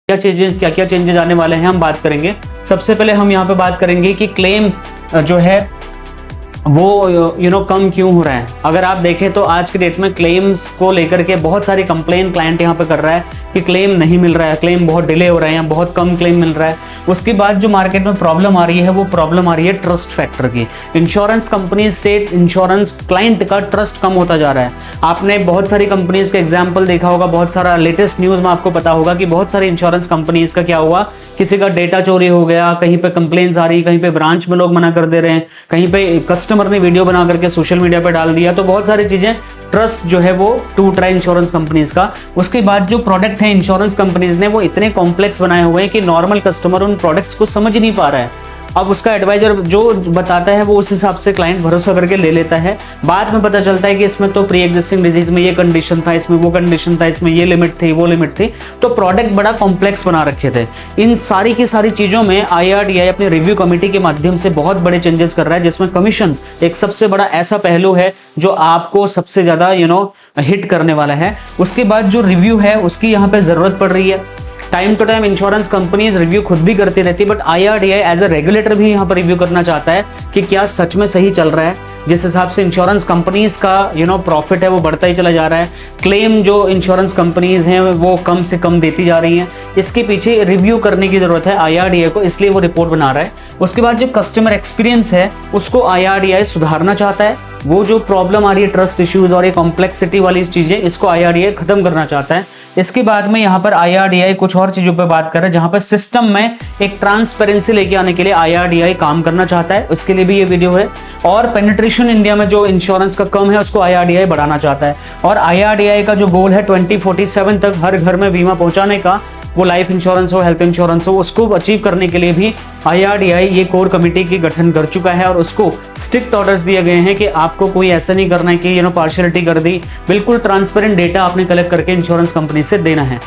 क्या क्या चेंजेस आने वाले हैं हम बात करेंगे। सबसे पहले हम यहाँ पे बात करेंगे कि क्लेम जो है वो कम क्यों हो रहा है। अगर आप देखें तो आज के डेट में क्लेम्स को लेकर के बहुत सारी कंप्लेन क्लाइंट यहाँ पे कर रहा है कि क्लेम नहीं मिल रहा है, क्लेम बहुत डिले हो रहा है या बहुत कम क्लेम मिल रहा है। उसके बाद जो मार्केट में प्रॉब्लम आ रही है वो प्रॉब्लम आ रही है ट्रस्ट फैक्टर की। इंश्योरेंस कंपनी से इंश्योरेंस क्लाइंट का ट्रस्ट कम होता जा रहा है। आपने बहुत सारी कंपनीज का एग्जाम्पल देखा होगा, बहुत सारा लेटेस्ट न्यूज में आपको पता होगा कि बहुत सारी इंश्योरेंस कंपनीज का क्या हुआ, किसी का डेटा चोरी हो गया, कहीं पे कंप्लेंट्स आ रही, कहीं पे ब्रांच में लोग मना कर दे रहे हैं, कहीं पे कस्टमर ने वीडियो बना करके सोशल मीडिया पे डाल दिया। तो बहुत सारी चीजें, ट्रस्ट जो है वो टूट रहा है इंश्योरेंस कंपनीज का। उसके बाद जो प्रोडक्ट है इंश्योरेंस कंपनीज ने वो इतने कॉम्प्लेक्स बनाए हुए हैं कि नॉर्मल कस्टमर उन प्रोडक्ट्स को समझ ही नहीं पा रहा है। अब उसका एडवाइजर जो बताता है वो उस हिसाब से क्लाइंट भरोसा करके ले लेता है। बाद में पता चलता है कि इसमें तो प्री एग्जिस्टिंग डिजीज में ये कंडीशन था, इसमें वो कंडीशन था, इसमें ये लिमिट थी, वो लिमिट थी। तो प्रोडक्ट बड़ा कॉम्प्लेक्स बना रखे थे। इन सारी की सारी चीजों में IRDAI अपने रिव्यू कमेटी के माध्यम से बहुत बड़े चेंजेस कर रहा है, जिसमें कमीशन एक सबसे बड़ा ऐसा पहलू है जो आपको सबसे ज्यादा हिट करने वाला है। उसके बाद जो रिव्यू है उसकी यहाँ पे जरूरत पड़ रही है। Time to time insurance companies review खुद भी करती रहती, but IRDAI as a regulator भी यहाँ पर रिव्यू करना चाहता है कि क्या सच में सही चल रहा है। जिस हिसाब से इंश्योरेंस कंपनीज का प्रॉफिट है वो बढ़ता ही चला जा रहा है, क्लेम जो इंश्योरेंस कंपनीज हैं वो कम से कम देती जा रही हैं, इसके पीछे रिव्यू करने की जरूरत है IRDAI को, इसलिए वो रिपोर्ट बना रहा है। उसके बाद जो कस्टमर एक्सपीरियंस है उसको IRDAI सुधारना चाहता है। वो जो प्रॉब्लम आ रही है ट्रस्ट इश्यूज और ये कॉम्प्लेक्सिटी वाली चीजें, इसको IRDAI खत्म करना चाहता है। इसके बाद में यहाँ पर IRDAI कुछ और चीजों पर बात कर रहा है, जहां पर सिस्टम में एक ट्रांसपेरेंसी लेके आने के लिए IRDAI काम करना चाहता है, उसके लिए भी ये वीडियो है। और पेनिट्रेशन इंडिया में जो इंश्योरेंस का कम है उसको IRDAI बढ़ाना चाहता है। और IRDAI का जो गोल है 2047 तक हर घर में बीमा पहुंचाने का, वो लाइफ इंश्योरेंस हो, हेल्थ इंश्योरेंस हो, उसको अचीव करने के लिए भी IRDAI ये कोर कमेटी की गठन कर चुका है। और उसको स्ट्रिक्ट ऑर्डर्स दिए गए हैं कि आपको कोई ऐसा नहीं करना है कि पार्शियलिटी कर दी। बिल्कुल ट्रांसपेरेंट डेटा आपने कलेक्ट करके इंश्योरेंस कंपनी से देना है।